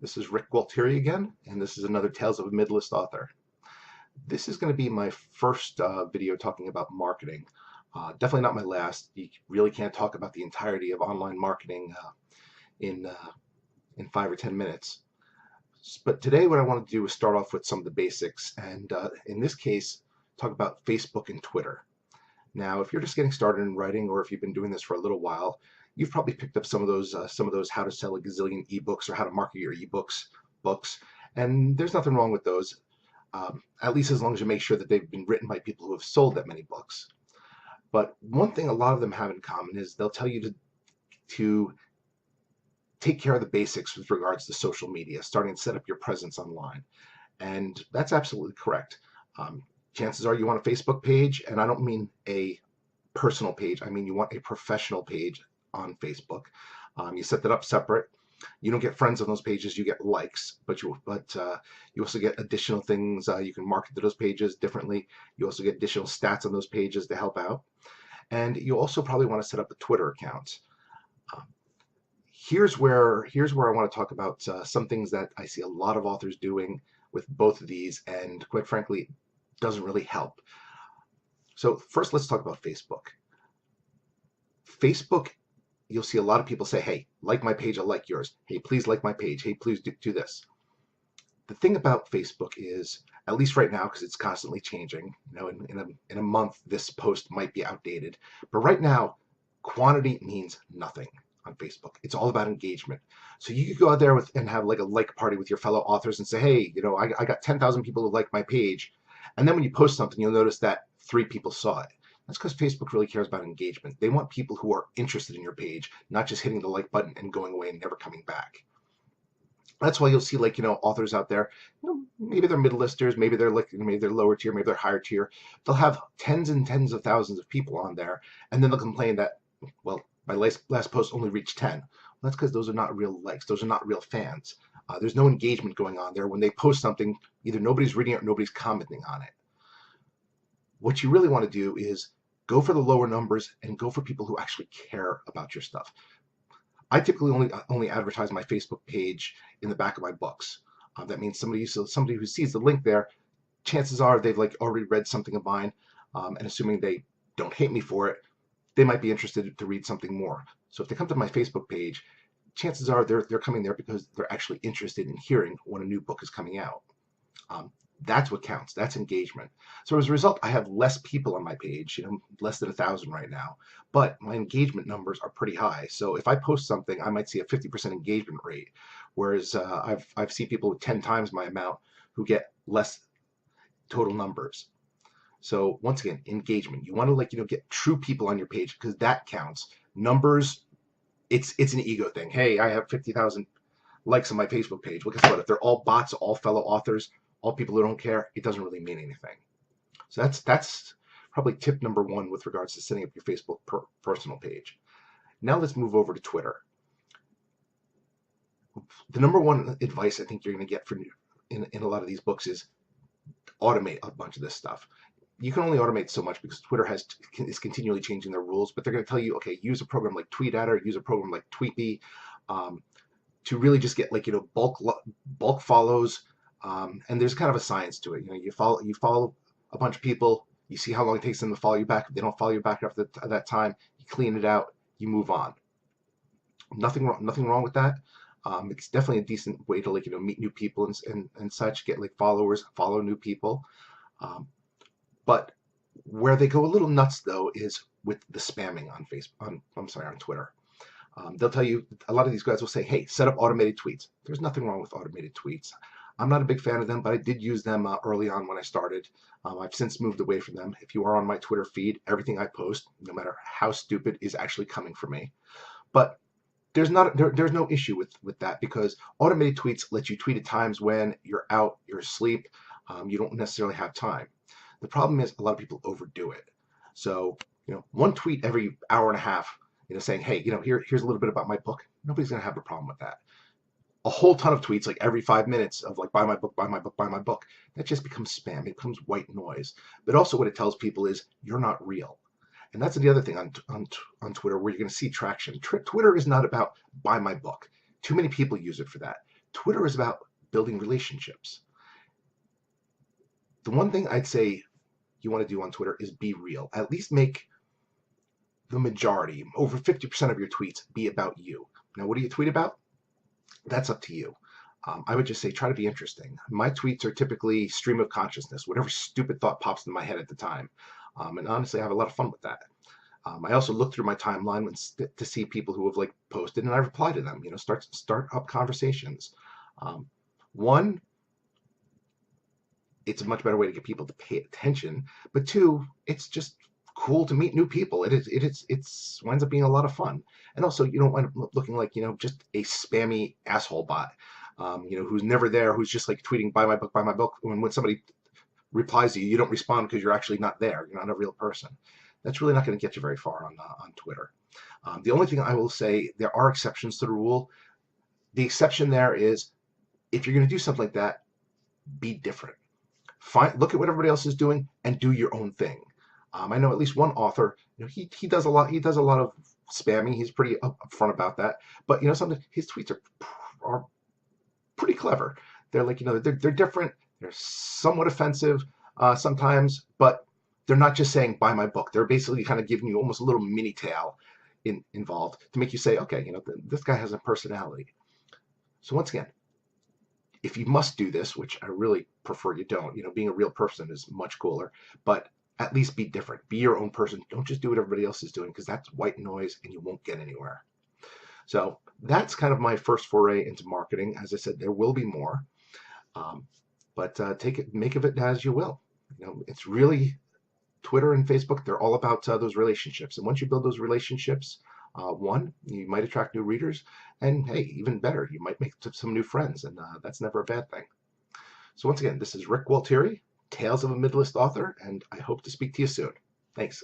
This is Rick Gualtieri again, and this is another Tales of a Midlist Author. This is going to be my first video talking about marketing. Definitely not my last. You really can't talk about the entirety of online marketing in 5 or 10 minutes. But today what I want to do is start off with some of the basics, and in this case, talk about Facebook and Twitter. Now, if you're just getting started in writing, or if you've been doing this for a little while, you've probably picked up some of those how to sell a gazillion ebooks or how to market your ebooks books, and there's nothing wrong with those, at least as long as you make sure that they've been written by people who have sold that many books. But one thing a lot of them have in common is they'll tell you to take care of the basics with regards to social media, starting to set up your presence online, and that's absolutely correct. Chances are you want a Facebook page, and I don't mean a personal page. I mean you want a professional page on Facebook. You set that up separate. You don't get friends on those pages. You get likes, but you also get additional things. You can market to those pages differently. You also get additional stats on those pages to help out, and you also probably want to set up a Twitter account. Here's where I want to talk about some things that I see a lot of authors doing with both of these, and quite frankly, doesn't really help. So first, let's talk about Facebook. Facebook, you'll see a lot of people say, hey, like my page, I like yours. Hey, please like my page. Hey, please do this. The thing about Facebook is, at least right now, because it's constantly changing, you know, in a month, this post might be outdated. But right now, quantity means nothing on Facebook. It's all about engagement. So you could go out there and have like a like party with your fellow authors and say, hey, you know, I got 10,000 people who like my page. And then when you post something, you'll notice that 3 people saw it. That's because Facebook really cares about engagement. They want people who are interested in your page, not just hitting the like button and going away and never coming back. That's why you'll see, like, you know, authors out there, you know, maybe they're mid-listers, maybe they're like, maybe they're lower tier, maybe they're higher tier. They'll have tens and tens of thousands of people on there, and then they'll complain that, well, my last post only reached 10. Well, that's because those are not real likes. Those are not real fans. There's no engagement going on there. When they post something, either nobody's reading it or nobody's commenting on it. What you really want to do is go for the lower numbers and go for people who actually care about your stuff. I typically only advertise my Facebook page in the back of my books. That means somebody who sees the link there, chances are they've like already read something of mine, and assuming they don't hate me for it, they might be interested to read something more. So if they come to my Facebook page, chances are they're coming there because they're actually interested in hearing when a new book is coming out. That's what counts. That's engagement. So as a result, I have less people on my page, you know, less than 1,000 right now, but my engagement numbers are pretty high. So if I post something, I might see a 50% engagement rate, whereas I've seen people with 10 times my amount who get less total numbers. So once again, engagement. You want to, like, you know, get true people on your page because that counts. Numbers, it's an ego thing. Hey, I have 50,000 likes on my Facebook page. Well, guess what? If they're all bots, all fellow authors, all people who don't care, it doesn't really mean anything. So that's probably tip number 1 with regards to setting up your Facebook personal page. Now let's move over to Twitter. The number 1 advice I think you're going to get in a lot of these books is automate a bunch of this stuff. You can only automate so much because Twitter is continually changing their rules, but they're going to tell you, okay, use a program like TweetAdder, use a program like Tweetbee, to really just get, like, you know, bulk follows. And there's kind of a science to it. You know, you follow a bunch of people, you see how long it takes them to follow you back. If they don't follow you back after that time, you clean it out, you move on. Nothing wrong with that. It's definitely a decent way to, like, you know, meet new people and such, get like followers, follow new people. But where they go a little nuts though is with the spamming on on Twitter. They'll tell you, a lot of these guys will say, hey, set up automated tweets. There's nothing wrong with automated tweets. I'm not a big fan of them, but I did use them early on when I started. I've since moved away from them. If you are on my Twitter feed, everything I post, no matter how stupid, is actually coming from me. But there's no issue with that, because automated tweets let you tweet at times when you're out, you're asleep, you don't necessarily have time. The problem is a lot of people overdo it. So, you know, 1 tweet every hour and a half, you know, saying, hey, you know, here's a little bit about my book. Nobody's going to have a problem with that. A whole ton of tweets, like every 5 minutes, of like, buy my book, buy my book, buy my book. That just becomes spam. It becomes white noise. But also what it tells people is you're not real. And that's the other thing on Twitter where you're going to see traction. Twitter is not about buy my book. Too many people use it for that. Twitter is about building relationships. The one thing I'd say you want to do on Twitter is be real. At least make the majority, over 50% of your tweets, be about you. Now, what do you tweet about? That's up to you. I would just say try to be interesting. My tweets are typically stream of consciousness, whatever stupid thought pops in my head at the time. And honestly, I have a lot of fun with that. I also look through my timeline to see people who have posted, and I reply to them. Start up conversations. One, it's a much better way to get people to pay attention. But two, it's just cool to meet new people. It winds up being a lot of fun. And also, you don't wind up looking like just a spammy asshole bot. Who's never there, who's just tweeting buy my book. When somebody replies to you, you don't respond because you're actually not there. You're not a real person. That's really not going to get you very far on Twitter. The only thing I will say, there are exceptions to the rule. The exception there is if you're going to do something like that, be different. Look at what everybody else is doing and do your own thing. I know at least one author. He does a lot. He does a lot of spamming. He's pretty upfront about that. But something, his tweets are pretty clever. They're they're different. They're somewhat offensive sometimes, but they're not just saying buy my book. They're basically kind of giving you almost a little mini tale involved to make you say, okay, this guy has a personality. So once again, if you must do this, which I really prefer you don't, being a real person is much cooler, but at least be different. Be your own person. Don't just do what everybody else is doing, because that's white noise and you won't get anywhere. So that's kind of my first foray into marketing. As I said, there will be more, but make of it as you will. It's really Twitter and Facebook. They're all about those relationships. And once you build those relationships, one, you might attract new readers, and hey, even better, you might make some new friends, and that's never a bad thing. So once again, this is Rick Gualtieri, Tales of a Midlist Author, and I hope to speak to you soon. Thanks.